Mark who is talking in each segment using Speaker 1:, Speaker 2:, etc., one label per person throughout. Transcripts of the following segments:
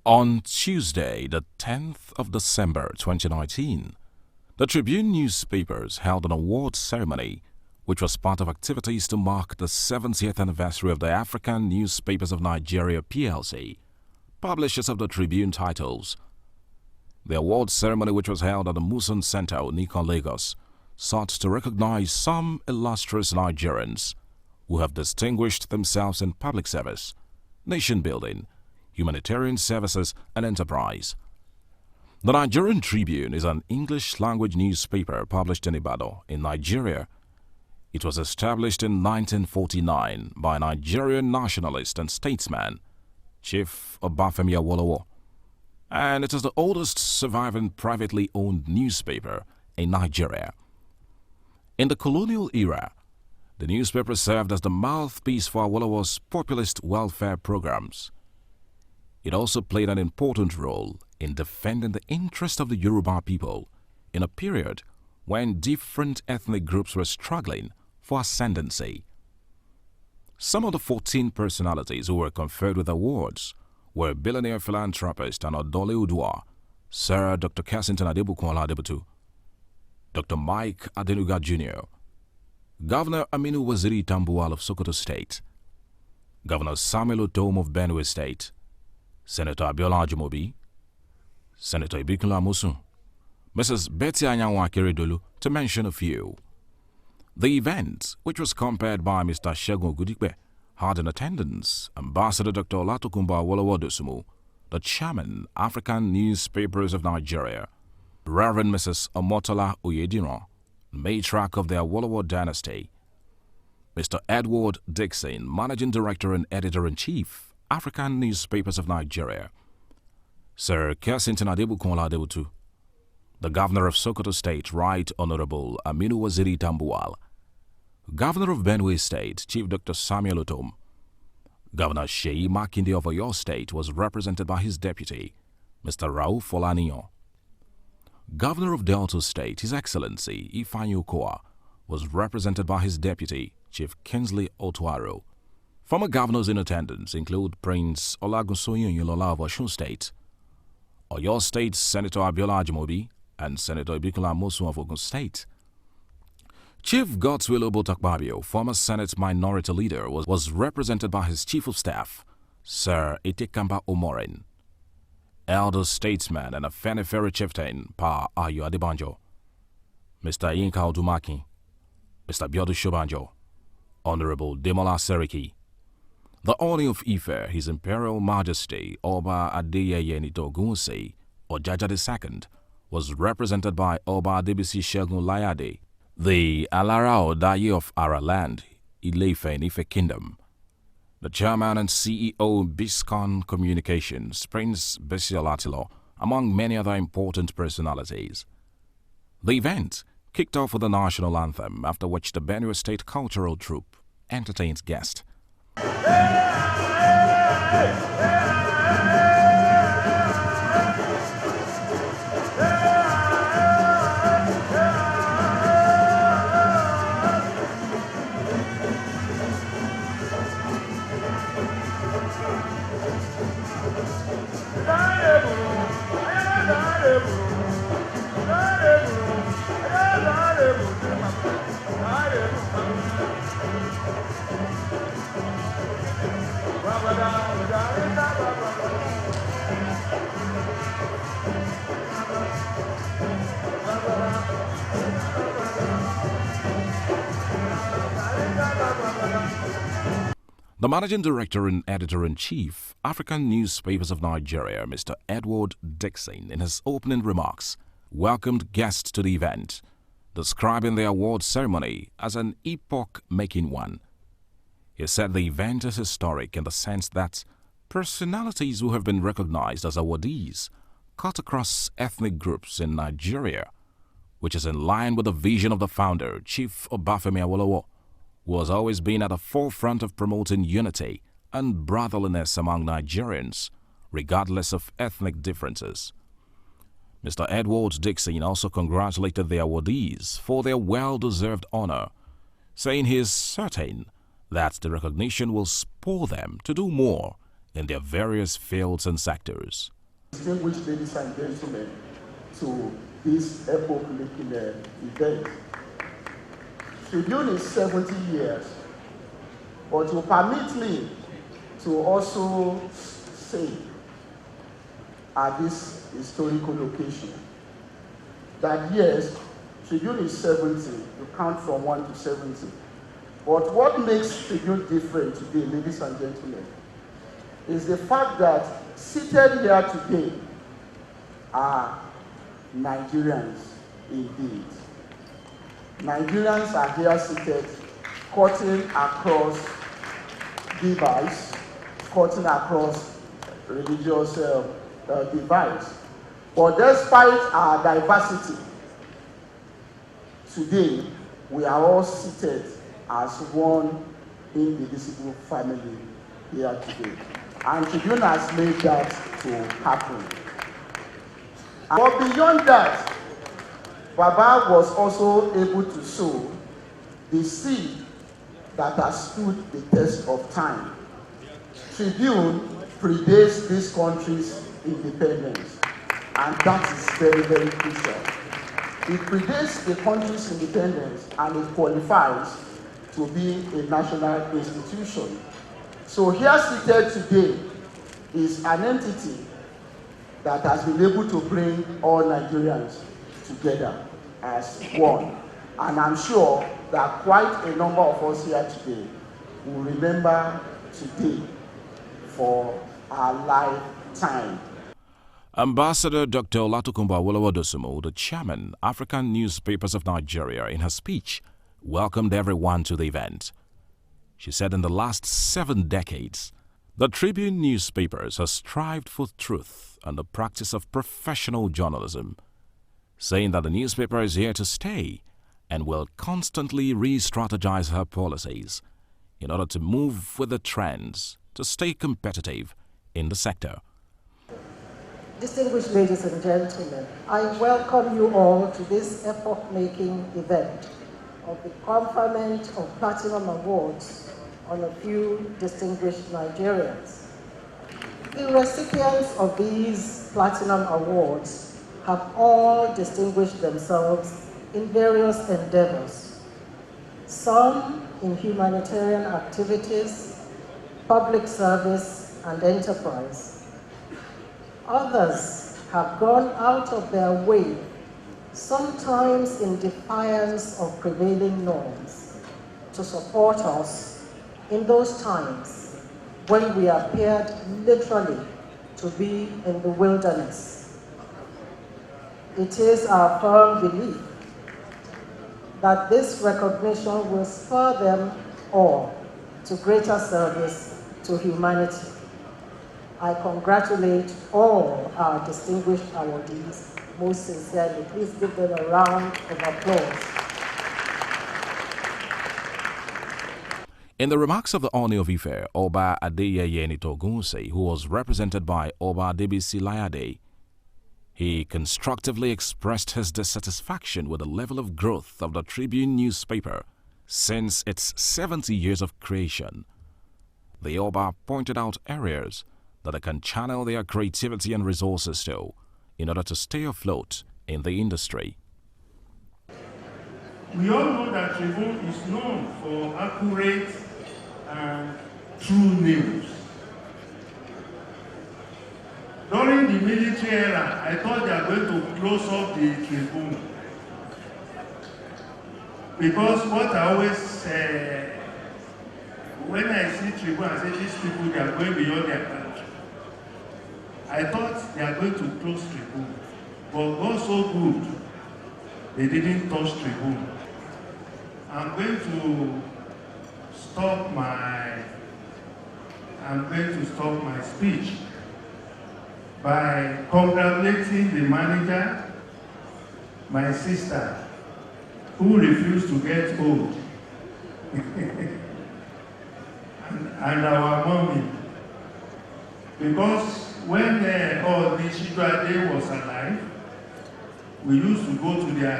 Speaker 1: On Tuesday, the 10th of December 2019, the Tribune newspapers held an award ceremony which was part of activities to mark the 70th anniversary of the African Newspapers of Nigeria plc, publishers of the Tribune titles. The award ceremony, which was held at the Muson Center, Nikon, Lagos, sought to recognize some illustrious Nigerians who have distinguished themselves in public service, nation building, humanitarian services, and enterprise. The Nigerian Tribune is an English-language newspaper published in Ibadan, in Nigeria. It was established in 1949 by Nigerian nationalist and statesman Chief Obafemi Awolowo, and it is the oldest surviving privately owned newspaper in Nigeria. In the colonial era, the newspaper served as the mouthpiece for Awolowo's populist welfare programs. It also played an important role in defending the interests of the Yoruba people in a period when different ethnic groups were struggling for ascendancy. Some of the 14 personalities who were conferred with awards were billionaire philanthropist and Odole Udua, Sir Dr. Kessington Adebukola Adebutu, Dr. Mike Adenuga Jr., Governor Aminu Waziri Tambuwal of Sokoto State, Governor Samuel Otom of Benue State, Senator Abiola Ajimobi, Senator Ibikula Amosun, Mrs. Betty Anyanwu Akeredolu, to mention a few. The event, which was compared by Mr. Segun Ogudikpe, had in attendance Ambassador Dr. Olatokunbo Awolowo Dosunmu, the Chairman, African Newspapers of Nigeria, Reverend Mrs. Omotola Oyediran, matriarch of the Awolowo dynasty, Mr. Edward Dixon, Managing Director and Editor-in-Chief, African Newspapers of Nigeria, Sir Kessington Adebukola Adebutu, the Governor of Sokoto State, Right Honorable Aminu Waziri Tambuwal, Governor of Benue State, Chief Dr. Samuel Otom, Governor Seyi Makinde of Oyo State was represented by his deputy, Mr. Rauf Olaniyan. Governor of Delta State, His Excellency Ifeanyi Okowa, was represented by his deputy, Chief Kingsley Otuaro. Former governors in attendance include Prince Olagunsoye Oyinlola of Osun State, Oyo State Senator Abiola Ajimobi, and Senator Ibikula Amosun of Ogun State. Chief Godswill Obotakpabio, former Senate Minority Leader, was represented by his Chief of Staff, Sir Itekamba Omorin. Elder statesman and Afenifere chieftain Pa Ayo Adebanjo, Mr. Yinka Odumaki, Mr. Biodu Shobanjo, Honorable Demola Seriki. The Oni of Ife, His Imperial Majesty Oba Adeyeye Nitogunsi, Ojaja II, was represented by Oba Adebisi Segun Layade, the Alara Odaye of Araland, Ile-Ife in Ife Kingdom. The Chairman and CEO Biscon Communications, Prince Bisi Olatilo, among many other important personalities. The event kicked off with the national anthem, after which the Benue State Cultural Troupe entertains guests. The Managing Director and Editor-in-Chief, African Newspapers of Nigeria, Mr. Edward Dixon, in his opening remarks, welcomed guests to the event, describing the award ceremony as an epoch-making one. He said the event is historic in the sense that personalities who have been recognized as awardees cut across ethnic groups in Nigeria, which is in line with the vision of the founder, Chief Obafemi Awolowo, who has always been at the forefront of promoting unity and brotherliness among Nigerians, regardless of ethnic differences. Mr. Edward Dixon also congratulated the awardees for their well-deserved honor, saying he is certain that the recognition will spur them to do more in their various fields and sectors.
Speaker 2: Distinguished ladies and gentlemen, to this epoch-making event. Tribune is 70 years, but you permit me to also say at this historical location that yes, Tribune is 70, you count from 1 to 70. But what makes Tribune different today, ladies and gentlemen, is the fact that seated here today are Nigerians indeed. Nigerians are here seated, cutting across divides, cutting across religious divides. But despite our diversity, today we are all seated as one indivisible family here today. And Tribune has made that to happen. But beyond that, Baba was also able to sow the seed that has stood the test of time. Tribune predates this country's independence, and that is very, very crucial. It predates the country's independence, and it qualifies to be a national institution. So here seated today is an entity that has been able to bring all Nigerians together as one. And I'm sure that quite a number of us here today will remember today for our lifetime.
Speaker 1: Ambassador Dr. Olatukumba Wolowodosumo, the chairman, African Newspapers of Nigeria, in her speech, welcomed everyone to the event. She said in the last 7 decades, the Tribune newspapers has strived for truth and the practice of professional journalism, saying that the newspaper is here to stay and will constantly re-strategize her policies in order to move with the trends to stay competitive in the sector.
Speaker 3: Distinguished ladies and gentlemen, I welcome you all to this epoch-making event of the conferment of Platinum Awards on a few distinguished Nigerians. The recipients of these Platinum Awards have all distinguished themselves in various endeavors, some in humanitarian activities, public service, and enterprise. Others have gone out of their way, sometimes in defiance of prevailing norms, to support us in those times when we appeared literally to be in the wilderness. It is our firm belief that this recognition will spur them all to greater service to humanity. I congratulate all our distinguished awardees most sincerely. Please give them a round of applause.
Speaker 1: In the remarks of the Oni of Ife, Oba Adeyeye Nitogunse, who was represented by Oba Adebisi Layade, he constructively expressed his dissatisfaction with the level of growth of the Tribune newspaper since its 70 years of creation. The Oba pointed out areas that they can channel their creativity and resources to in order to stay afloat in the industry.
Speaker 4: We all know that Tribune is known for accurate and true news. During the military era, I thought they are going to close up the Tribune. Because what I always say, when I see Tribune, I say these people, they are going beyond their country. I thought they are going to close Tribune. But God so good, they didn't touch Tribune. I'm going to stop my speech by congratulating the manager, my sister, who refused to get old, and our mommy. Because when the Shidwade was alive, we used to go to their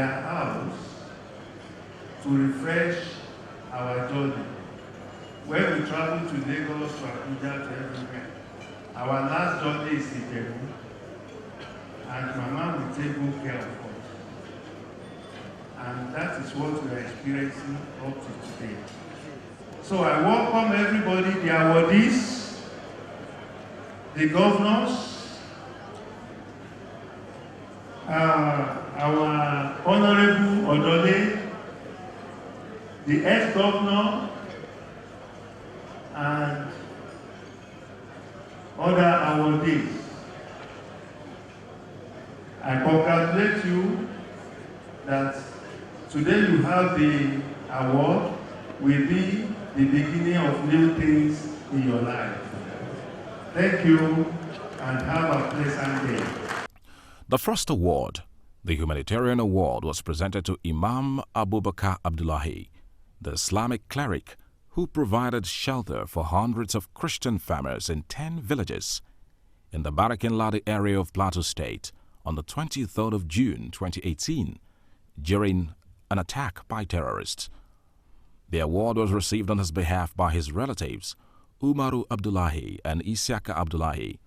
Speaker 4: house to refresh our journey. When we travel to Lagos, to Abuja, to everywhere, our last journey is in Peru, and Mama will take good care of us. And that is what we are experiencing up to today. So I welcome everybody, the awardees, the governors, our Honorable Odole, the ex-governor, and other awardees. I congratulate you that today you have the award will be the beginning of new things in your life. Thank you and have a pleasant day.
Speaker 1: The first award, the Humanitarian Award, was presented to Imam Abubakar Abdullahi, the Islamic cleric who provided shelter for hundreds of Christian farmers in 10 villages in the Barakin Ladi area of Plateau State on the 23rd of June 2018 during an attack by terrorists. The award was received on his behalf by his relatives, Umaru Abdullahi and Isiaka Abdullahi.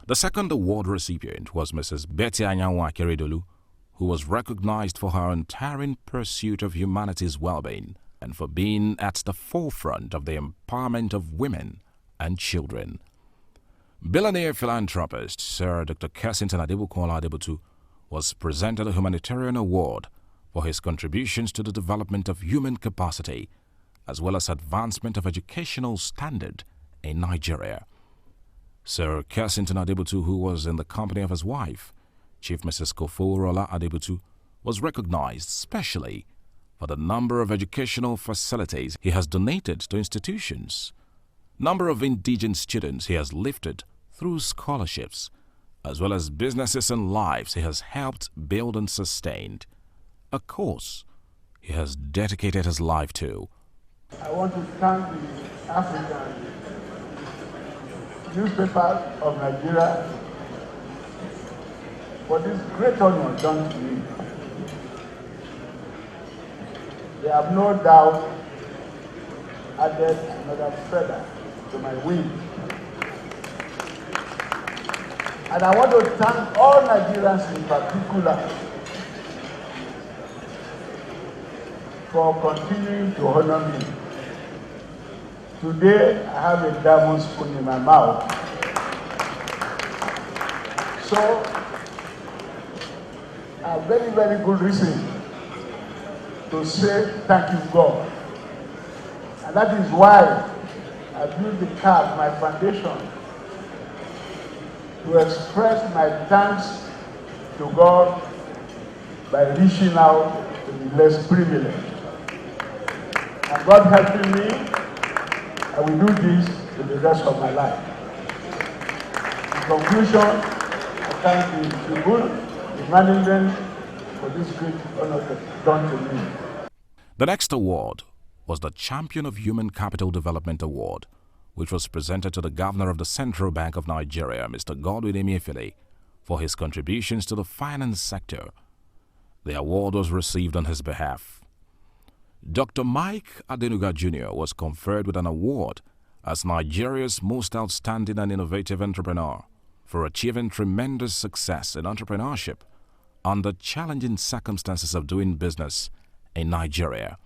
Speaker 1: The second award recipient was Mrs. Betty Anyanwa Keredolu, who was recognized for her untiring pursuit of humanity's well-being and for being at the forefront of the empowerment of women and children. Billionaire philanthropist Sir Dr. Kessington Adebukola Adebutu was presented a Humanitarian Award for his contributions to the development of human capacity as well as advancement of educational standard in Nigeria. Sir Kessington Adebutu, who was in the company of his wife, Chief Mrs. Koforola Adebutu, was recognized specially for the number of educational facilities he has donated to institutions, number of indigent students he has lifted through scholarships, as well as businesses and lives he has helped build and sustained, a cause he has dedicated his life to.
Speaker 2: I want to thank the African newspaper of Nigeria for this great honor done to me. They have no doubt added another feather to my wing. And I want to thank all Nigerians in particular for continuing to honor me. Today, I have a diamond spoon in my mouth. So, a very, very good reason to say thank you, God. And that is why I built the CAF, my foundation, to express my thanks to God by reaching out to the less privileged. And God helping me, I will do this for the rest of my life. In conclusion, I thank the Tribune, the management, for this great honor done to me.
Speaker 1: The next award was the Champion of Human Capital Development Award, which was presented to the Governor of the Central Bank of Nigeria, Mr. Godwin Emefiele, for his contributions to the finance sector. The award was received on his behalf. Dr. Mike Adenuga Jr. was conferred with an award as Nigeria's most outstanding and innovative entrepreneur for achieving tremendous success in entrepreneurship under challenging circumstances of doing business in Nigeria.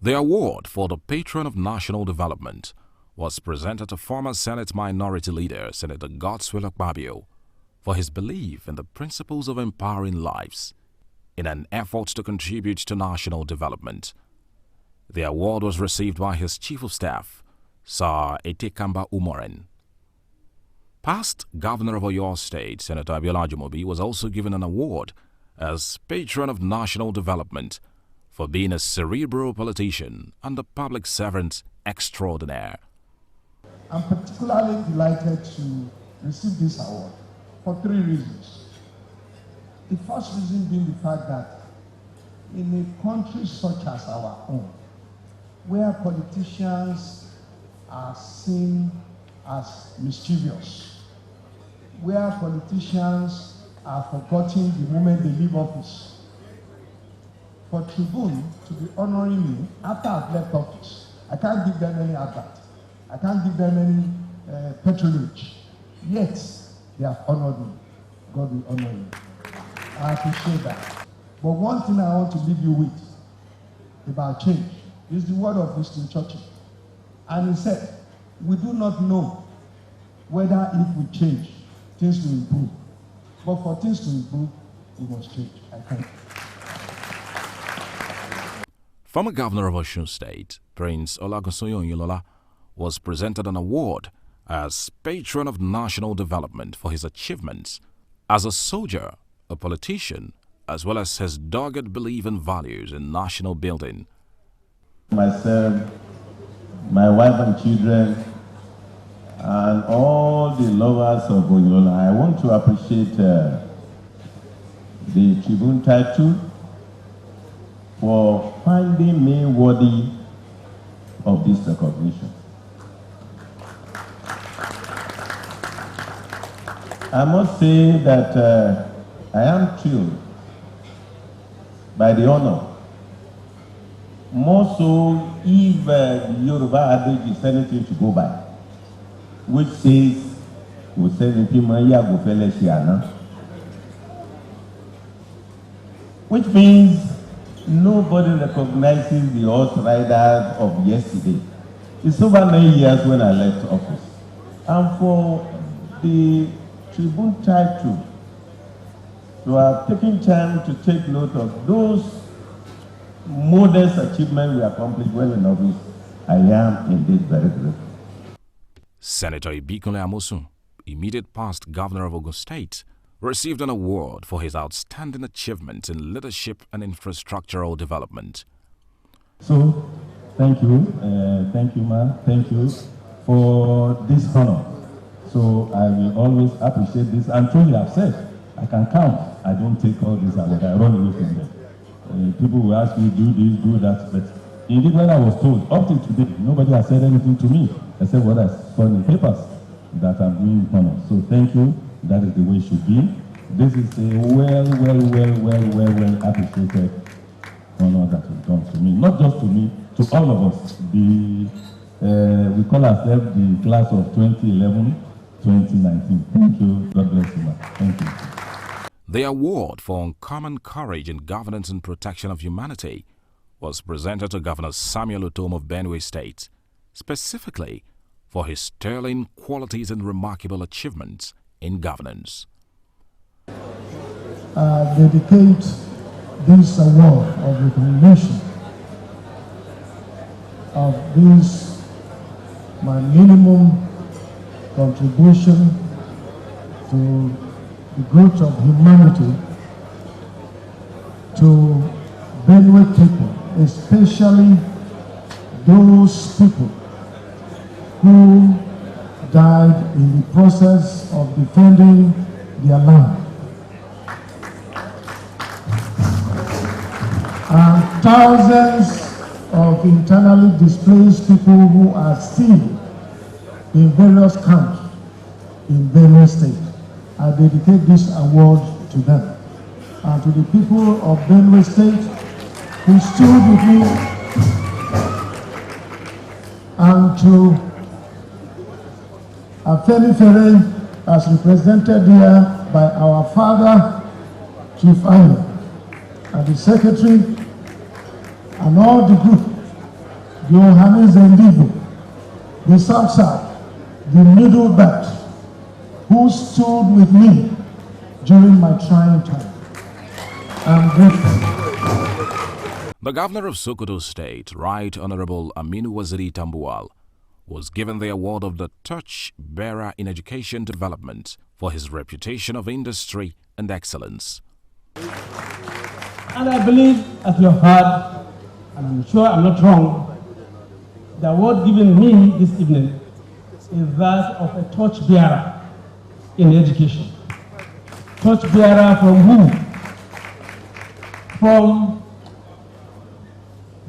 Speaker 1: The award for the Patron of National Development was presented to former Senate Minority Leader Senator Godswill Akpabio for his belief in the principles of empowering lives in an effort to contribute to national development. The award was received by his Chief of Staff, Sir Etekamba Umoren. Past Governor of Oyo State, Senator Abiola Ajumobi, was also given an award as Patron of National Development for being a cerebral politician and a public servant extraordinaire.
Speaker 5: I'm particularly delighted to receive this award for 3 reasons. The first reason being the fact that in a country such as our own, where politicians are seen as mischievous, where politicians are forgotten the moment they leave office, for Tribune to be honoring me after I've left office. I can't give them any advert. I can't give them any patronage. Yet, they have honored me. God will honor you. I appreciate that. But one thing I want to leave you with about change is the word of Winston Churchill. And he said, we do not know whether if we change, things will improve. But for things to improve, we must change. I thank you.
Speaker 1: Former Governor of Osun State, Prince Olagunsoye Oyinlola, was presented an award as Patron of National Development for his achievements as a soldier, a politician, as well as his dogged belief and values in national building.
Speaker 6: Myself, my wife and children, and all the lovers of Oyinlola, I want to appreciate the Tribune title for finding me worthy of this recognition. I must say that I am thrilled by the honor. More so if the Yoruba adage is anything to go by, which says, which means nobody recognizes the horse riders of yesterday. It's over 9 years when I left office. And for the Tribune title to have taken time to take note of those modest achievements we accomplished well in office, I am indeed very grateful.
Speaker 1: Senator Ibikunle Amosun, immediate past governor of Ogun State, received an award for his outstanding achievements in leadership and infrastructural development.
Speaker 6: So, thank you, ma, thank you for this honor. So I will always appreciate this. And truly I've said, I can count. I don't take all this awards. I run away from them. People will ask me, do this, do that. But indeed, when I was told, up till today, nobody has said anything to me except what I saw in the papers that I'm doing honor. So thank you. That is the way it should be. This is a well appreciated honor that was done to me. Not just to me, to all of us. We call ourselves the class of 2011. 2019. Thank you. God bless you, man. Thank you.
Speaker 1: The award for uncommon courage in governance and protection of humanity was presented to Governor Samuel Otom of Benue State, specifically for his sterling qualities and remarkable achievements in governance.
Speaker 5: I dedicate this award of recognition of this, my minimum contribution to the growth of humanity, to Benue people, especially those people who died in the process of defending their land. And thousands of internally displaced people who are still in various camps in Benue State. I dedicate this award to them and to the people of Benue State who stood with me, and to Afenifere as represented here by our father, Chief Ayo, and the secretary, and all the group, the Ohanis and Igbo, the South, the Middle Belt, who stood with me during my trying time. I'm grateful.
Speaker 1: The governor of Sokoto State, Right Honorable Aminu Waziri Tambuwal, was given the award of the Torch Bearer in Education Development for his reputation of industry and excellence.
Speaker 7: And I believe, as you have heard, and I'm sure I'm not wrong, the award given me this evening is that of a torch bearer in education. Torch bearer from who? From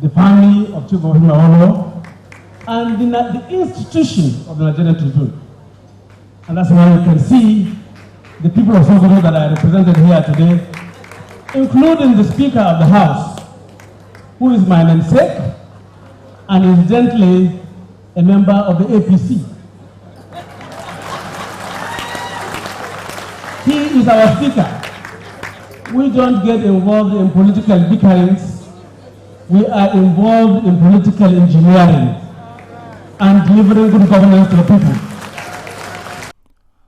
Speaker 7: the family of Chief of Himawolo and the institution of the Nigerian Tribune. And that's why you can see the people of Sokoto that are represented here today, including the Speaker of the House, who is my namesake and incidentally a member of the APC. He is our speaker. We don't get involved in political bickerings. We are involved in political engineering and delivering good governance to the people.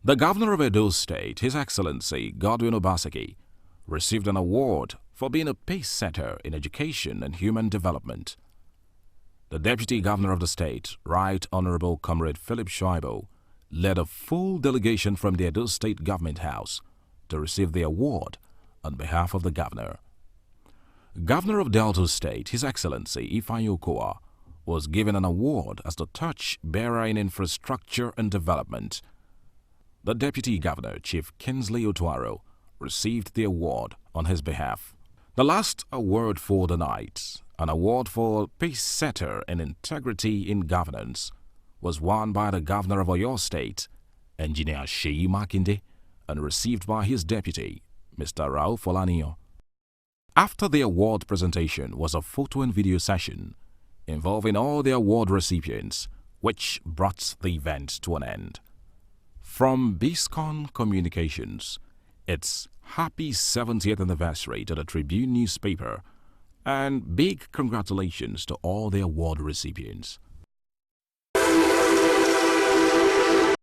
Speaker 1: The Governor of Edo State, His Excellency Godwin Obaseki, received an award for being a pace-setter in education and human development. The Deputy Governor of the state, Right Honorable Comrade Philip Shoaibu, led a full delegation from the Edo State Government House to receive the award on behalf of the Governor. Governor of Delta State, His Excellency Ifeanyi Okowa, was given an award as the torch-bearer in infrastructure and development. The Deputy Governor, Chief Kingsley Otuaro, received the award on his behalf. The last award for the night, an award for pace-setter in integrity in governance, was won by the Governor of Oyo State, Engineer Seyi Makinde, and received by his deputy, Mr. Rauf Olaniyan. After the award presentation was a photo and video session involving all the award recipients, which brought the event to an end. From BISCON Communications, it's happy 70th anniversary to the Tribune newspaper and big congratulations to all the award recipients.